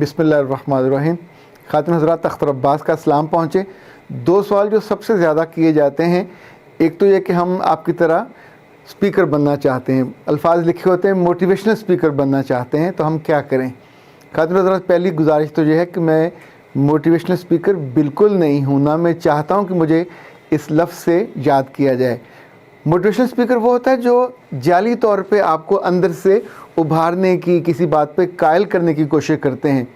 बिस्मिल्लाहिर्रहमानिर्रहीम। खातिन हज़रात, अख्तर अब्बास का सलाम पहुँचे। दो सवाल जो सबसे ज़्यादा किए जाते हैं, एक तो ये कि हम आपकी तरह स्पीकर बनना चाहते हैं, अल्फाज लिखे होते हैं मोटिवेशनल स्पीकर बनना चाहते हैं, तो हम क्या करें। खातिन हज़रात, पहली गुजारिश तो ये है कि मैं मोटिवेशनल स्पीकर बिल्कुल नहीं हूँ, ना मैं चाहता हूँ कि मुझे इस लफ्ज़ से याद किया जाए। मोटिवेशनल स्पीकर वो होता है जो जाली तौर पे आपको अंदर से उभारने की, किसी बात पे कायल करने की कोशिश करते हैं।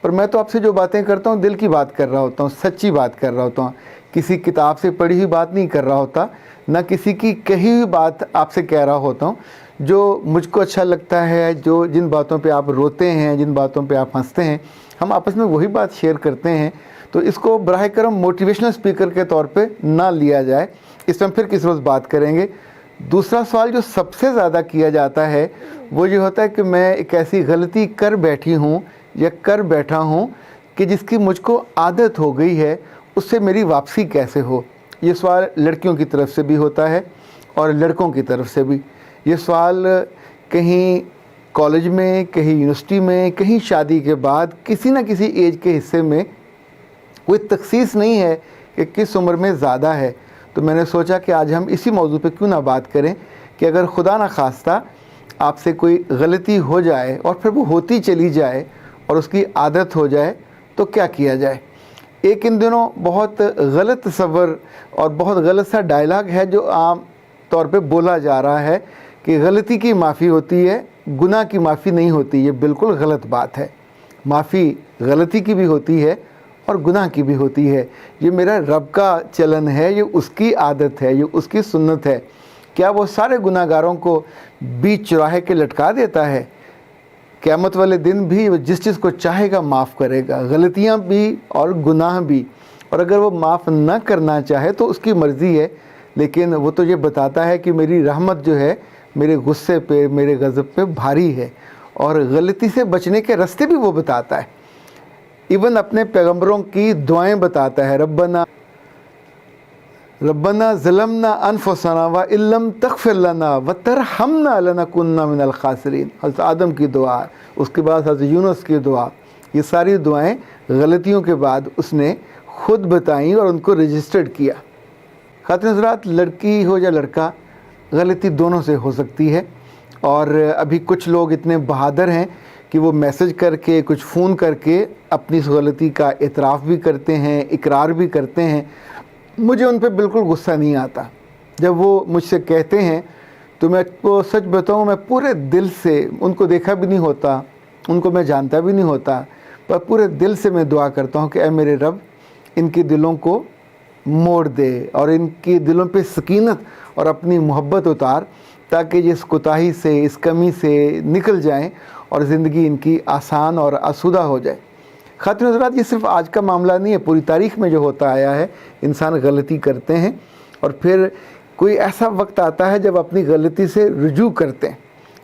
पर मैं तो आपसे जो बातें करता हूँ दिल की बात कर रहा होता हूँ, सच्ची बात कर रहा होता हूँ, किसी किताब से पढ़ी हुई बात नहीं कर रहा होता, ना किसी की कही हुई बात आपसे कह रहा होता हूँ। जो मुझको अच्छा लगता है, जो जिन बातों पे आप रोते हैं, जिन बातों पे आप हंसते हैं, हम आपस में वही बात शेयर करते हैं। तो इसको बराह करम मोटिवेशनल स्पीकर के तौर पे ना लिया जाए। इस पर हम फिर किसी रोज़ बात करेंगे। दूसरा सवाल जो सबसे ज़्यादा किया जाता है वो ये होता है कि मैं एक ऐसी गलती कर बैठी हूँ या कर बैठा हूँ कि जिसकी मुझको आदत हो गई है, उससे मेरी वापसी कैसे हो। ये सवाल लड़कियों की तरफ से भी होता है और लड़कों की तरफ से भी। ये सवाल कहीं कॉलेज में, कहीं यूनिवर्सिटी में, कहीं शादी के बाद, किसी न किसी एज के हिस्से में कोई तखसीस नहीं है कि किस उम्र में ज़्यादा है। तो मैंने सोचा कि आज हम इसी मौजू पे क्यों ना बात करें कि अगर खुदा न खास्ता आपसे कोई गलती हो जाए और फिर वो होती चली जाए और उसकी आदत हो जाए तो क्या किया जाए। एक इन दिनों बहुत गलत तसव्वुर और बहुत गलत सा डायलॉग है जो आम तौर पे बोला जा रहा है कि गलती की माफ़ी होती है, गुनाह की माफ़ी नहीं होती। ये बिल्कुल गलत बात है। माफ़ी गलती की भी होती है और गुनाह की भी होती है। ये मेरा रब का चलन है, ये उसकी आदत है, ये उसकी सुन्नत है। क्या वो सारे गुनाहगारों को बीच चौराहे के लटका देता है? क़यामत वाले दिन भी वो जिस चीज़ को चाहेगा माफ़ करेगा, गलतियाँ भी और गुनाह भी। और अगर वो माफ़ न करना चाहे तो उसकी मर्ज़ी है, लेकिन वो तो ये बताता है कि मेरी रहमत जो है मेरे गुस्से पे, मेरे गज़ब पे भारी है, और गलती से बचने के रास्ते भी वो बताता है। इवन अपने पैगम्बरों की दुआएं बताता है, रब्बना ज़लमना अनफुसना व इल्लम तग़फ़िर लना व तरहमना लनकुन्ना मिनल ख़ासिरीन। हज़रत आदम की दुआ, उसके बाद हज़रत यूनुस की दुआ, ये सारी दुआएं गलतियों के बाद उसने ख़ुद बताई और उनको रजिस्टर्ड किया। खातिन हज़रात, लड़की हो या लड़का, गलती दोनों से हो सकती है। और अभी कुछ लोग इतने बहादुर हैं कि वो मैसेज करके, कुछ फ़ोन करके अपनी इस गलती का इतराफ़ भी करते हैं, इकरार भी करते हैं। मुझे उन पर बिल्कुल गुस्सा नहीं आता। जब वो मुझसे कहते हैं तो मैं आपको सच बताऊं, मैं पूरे दिल से, उनको देखा भी नहीं होता, उनको मैं जानता भी नहीं होता, पर पूरे दिल से मैं दुआ करता हूं कि ऐ मेरे रब, इनके दिलों को मोड़ दे और इनके दिलों पे सकीनत और अपनी मोहब्बत उतार, ताकि इस कोताही से, इस कमी से निकल जाएं और ज़िंदगी इनकी आसान और आसूदा हो जाए। खातिन हज़रात, ये सिर्फ आज का मामला नहीं है, पूरी तारीख़ में जो होता आया है, इंसान गलती करते हैं और फिर कोई ऐसा वक्त आता है जब अपनी गलती से रुजू करते हैं।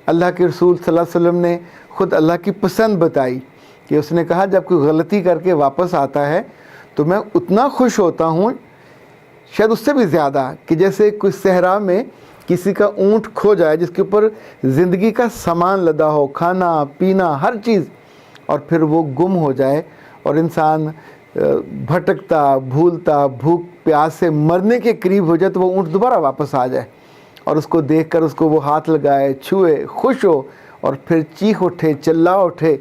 अल्लाह के रसूल सल्लल्लाहु अलैहि वसल्लम ने ख़ुद अल्लाह की पसंद बताई कि उसने कहा, जब कोई गलती करके वापस आता है तो मैं उतना खुश होता हूँ, शायद उससे भी ज़्यादा, कि जैसे कोई सहरा में किसी का ऊँट खो जाए जिसके ऊपर ज़िंदगी का सामान लदा हो, खाना पीना हर चीज़, और फिर वो गुम हो जाए और इंसान भटकता, भूलता, भूख प्यास से मरने के करीब हो जाए, तो वो ऊँट दोबारा वापस आ जाए और उसको देखकर उसको वो हाथ लगाए, छुए, खुश हो और फिर चीख उठे, चिल्ला उठे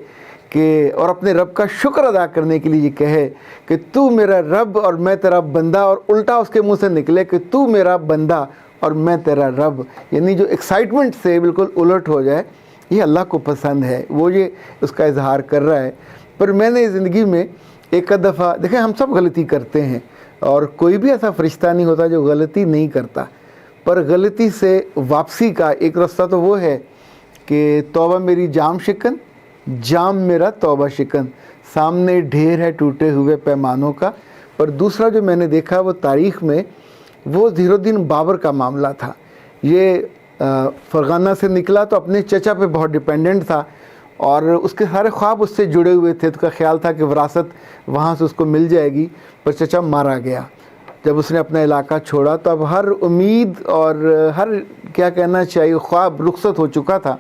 कि, और अपने रब का शुक्र अदा करने के लिए ये कहे कि तू मेरा रब और मैं तेरा बंदा, और उल्टा उसके मुंह से निकले कि तू मेरा बंदा और मैं तेरा रब। यानी जो एक्साइटमेंट से बिल्कुल उलट हो जाए, ये अल्लाह को पसंद है, वो ये उसका इजहार कर रहा है। पर मैंने ज़िंदगी में एक दफ़ा, देखें, हम सब गलती करते हैं और कोई भी ऐसा फ़रिश्ता नहीं होता जो गलती नहीं करता, पर गलती से वापसी का एक रास्ता तो वो है कि तौबा मेरी जाम शिकन, जाम मेरा तौबा शिकन, सामने ढेर है टूटे हुए पैमानों का। पर दूसरा जो मैंने देखा वो तारीख़ में, वो ज़हीरुद्दीन बाबर का मामला था। ये फ़रगाना से निकला तो अपने चचा पे बहुत डिपेंडेंट था और उसके सारे ख्वाब उससे जुड़े हुए थे। तो उसका ख्याल था कि विरासत वहाँ से उसको मिल जाएगी, पर चचा मारा गया। जब उसने अपना इलाका छोड़ा तो अब हर उम्मीद और हर, क्या कहना चाहिए, ख्वाब रुखसत हो चुका था।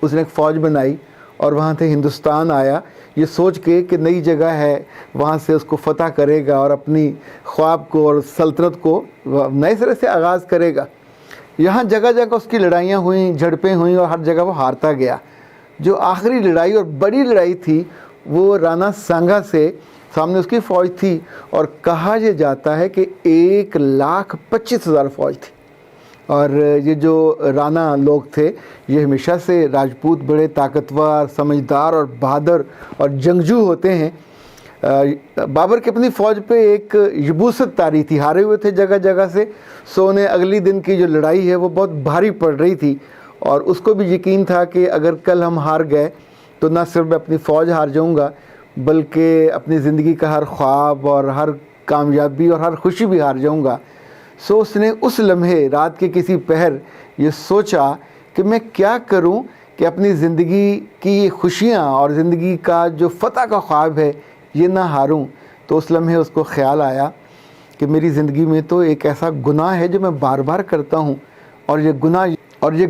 उसने एक फ़ौज बनाई اور وہاں سے ہندوستان آیا یہ سوچ کے کہ نئی جگہ ہے، وہاں سے اس کو فتح کرے گا اور اپنی خواب کو اور سلطنت کو نئے سرے سے آغاز کرے گا۔ یہاں جگہ جگہ اس کی لڑائیاں ہوئیں، جھڑپیں ہوئیں اور ہر جگہ وہ ہارتا گیا۔ جو آخری لڑائی اور بڑی لڑائی تھی وہ رانا سانگا سے، سامنے اس کی فوج تھی اور کہا یہ جاتا ہے کہ 1,25,000 فوج تھی۔ اور یہ جو رانا لوگ تھے یہ ہمیشہ سے راجپوت بڑے طاقتور، سمجھدار اور بہادر اور جنگجو ہوتے ہیں۔ بابر کی اپنی فوج پہ ایک یبوست طاری تھی، ہارے ہوئے تھے جگہ جگہ سے، سو انہیں اگلی دن کی جو لڑائی ہے وہ بہت بھاری پڑ رہی تھی، اور اس کو بھی یقین تھا کہ اگر کل ہم ہار گئے تو نہ صرف میں اپنی فوج ہار جاؤں گا بلکہ اپنی زندگی کا ہر خواب اور ہر کامیابی اور ہر خوشی بھی ہار جاؤں گا۔ سو اس نے اس لمحے رات کے کسی پہر یہ سوچا کہ میں کیا کروں کہ اپنی زندگی کی خوشیاں اور زندگی کا جو فتح کا خواب ہے یہ نہ ہاروں۔ تو اس لمحے اس کو خیال آیا کہ میری زندگی میں تو ایک ایسا گناہ ہے جو میں بار بار کرتا ہوں، اور یہ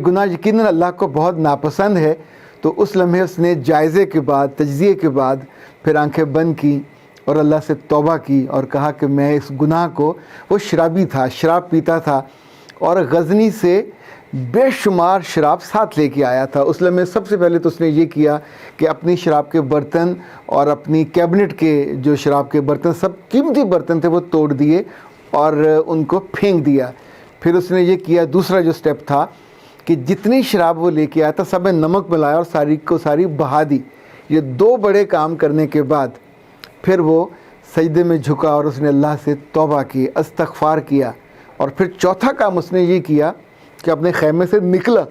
گناہ یقیناً اللہ کو بہت ناپسند ہے۔ تو اس لمحے اس نے جائزے کے بعد، تجزیے کے بعد پھر آنکھیں بند کی اور اللہ سے توبہ کی اور کہا کہ میں اس گناہ کو، وہ شرابی تھا، شراب پیتا تھا اور غزنی سے بے شمار شراب ساتھ لے کے آیا تھا۔ اس لمحے سب سے پہلے تو اس نے یہ کیا کہ اپنی شراب کے برتن اور اپنی کیبنٹ کے جو شراب کے برتن، سب قیمتی برتن تھے، وہ توڑ دیے اور ان کو پھینک دیا۔ پھر اس نے یہ کیا، دوسرا جو سٹیپ تھا کہ جتنی شراب وہ لے کے آیا تھا سب میں نمک ملایا اور ساری کو ساری بہا دی۔ یہ دو بڑے کام کرنے کے بعد پھر وہ سجدے میں جھکا اور اس نے اللہ سے توبہ کی، استغفار کیا، اور پھر چوتھا کام اس نے یہ کیا کہ اپنے خیمے سے نکلا۔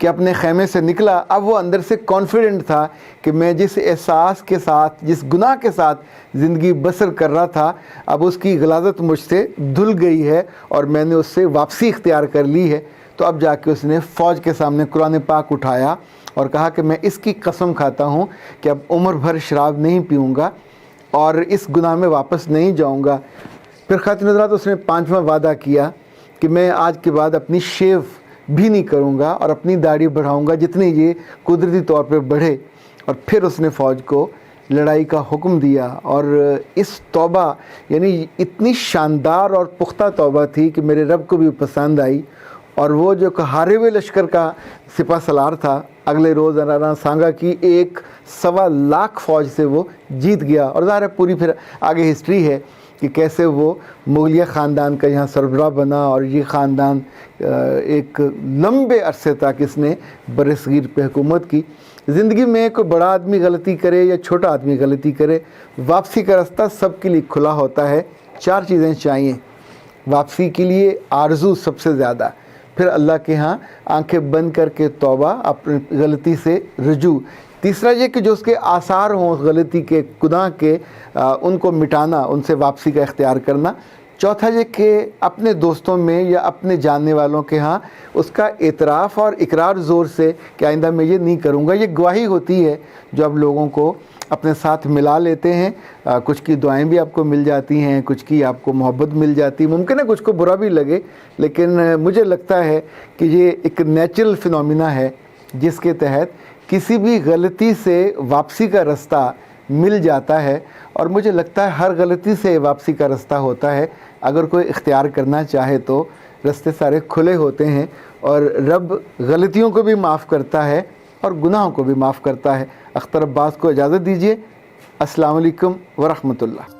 اپنے خیمے سے نکلا۔ اب وہ اندر سے کانفیڈنٹ تھا کہ میں جس احساس کے ساتھ، جس گناہ کے ساتھ زندگی بسر کر رہا تھا، اب اس کی غلاظت مجھ سے دھل گئی ہے اور میں نے اس سے واپسی اختیار کر لی ہے۔ تو اب جا کے اس نے فوج کے سامنے قرآن پاک اٹھایا اور کہا کہ میں اس کی قسم کھاتا ہوں کہ اب عمر بھر شراب نہیں پیوں گا اور اس گناہ میں واپس نہیں جاؤں گا۔ پھر خواتین حضرات اس نے 5واں وعدہ کیا کہ میں آج کے بعد اپنی شیو بھی نہیں کروں گا اور اپنی داڑھی بڑھاؤں گا جتنی یہ قدرتی طور پہ بڑھے۔ اور پھر اس نے فوج کو لڑائی کا حکم دیا، اور اس توبہ یعنی اتنی شاندار اور پختہ توبہ تھی کہ میرے رب کو بھی پسند آئی، اور وہ جو ہارے ہوئے لشکر کا سپہ سالار تھا اگلے روز رانا سانگا کی 1.25 فوج سے وہ جیت گیا۔ اور ظاہر ہے پوری پھر آگے ہسٹری ہے کہ کیسے وہ مغلیہ خاندان کا یہاں سربراہ بنا، اور یہ خاندان ایک لمبے عرصے تک اس نے برصغیر پہ حکومت کی۔ زندگی میں کوئی بڑا آدمی غلطی کرے یا چھوٹا آدمی غلطی کرے، واپسی کا رستہ سب کے لیے کھلا ہوتا ہے۔ 4 چیزیں چاہیے واپسی کے لیے: آرزو سب سے زیادہ، پھر اللہ کے ہاں آنکھیں بند کر کے توبہ، اپنی غلطی سے رجوع، تیسرا یہ کہ جو اس کے آثار ہوں اس غلطی کے، گناہ کے، ان کو مٹانا، ان سے واپسی کا اختیار کرنا، چوتھا یہ کہ اپنے دوستوں میں یا اپنے جاننے والوں کے ہاں اس کا اعتراف اور اقرار زور سے کہ آئندہ میں یہ نہیں کروں گا۔ یہ گواہی ہوتی ہے جو اب لوگوں کو اپنے ساتھ ملا لیتے ہیں۔ کچھ کی دعائیں بھی آپ کو مل جاتی ہیں، کچھ کی آپ کو محبت مل جاتی ہے، ممکن ہے کچھ کو برا بھی لگے، لیکن مجھے لگتا ہے کہ یہ ایک نیچرل فینومینا ہے جس کے تحت کسی بھی غلطی سے واپسی کا رستہ مل جاتا ہے، اور مجھے لگتا ہے ہر غلطی سے واپسی کا رستہ ہوتا ہے۔ اگر کوئی اختیار کرنا چاہے تو رستے سارے کھلے ہوتے ہیں، اور رب غلطیوں کو بھی معاف کرتا ہے اور گناہوں کو بھی معاف کرتا ہے۔ اختر عباس کو اجازت دیجیے۔ السلام علیکم ورحمۃ اللہ۔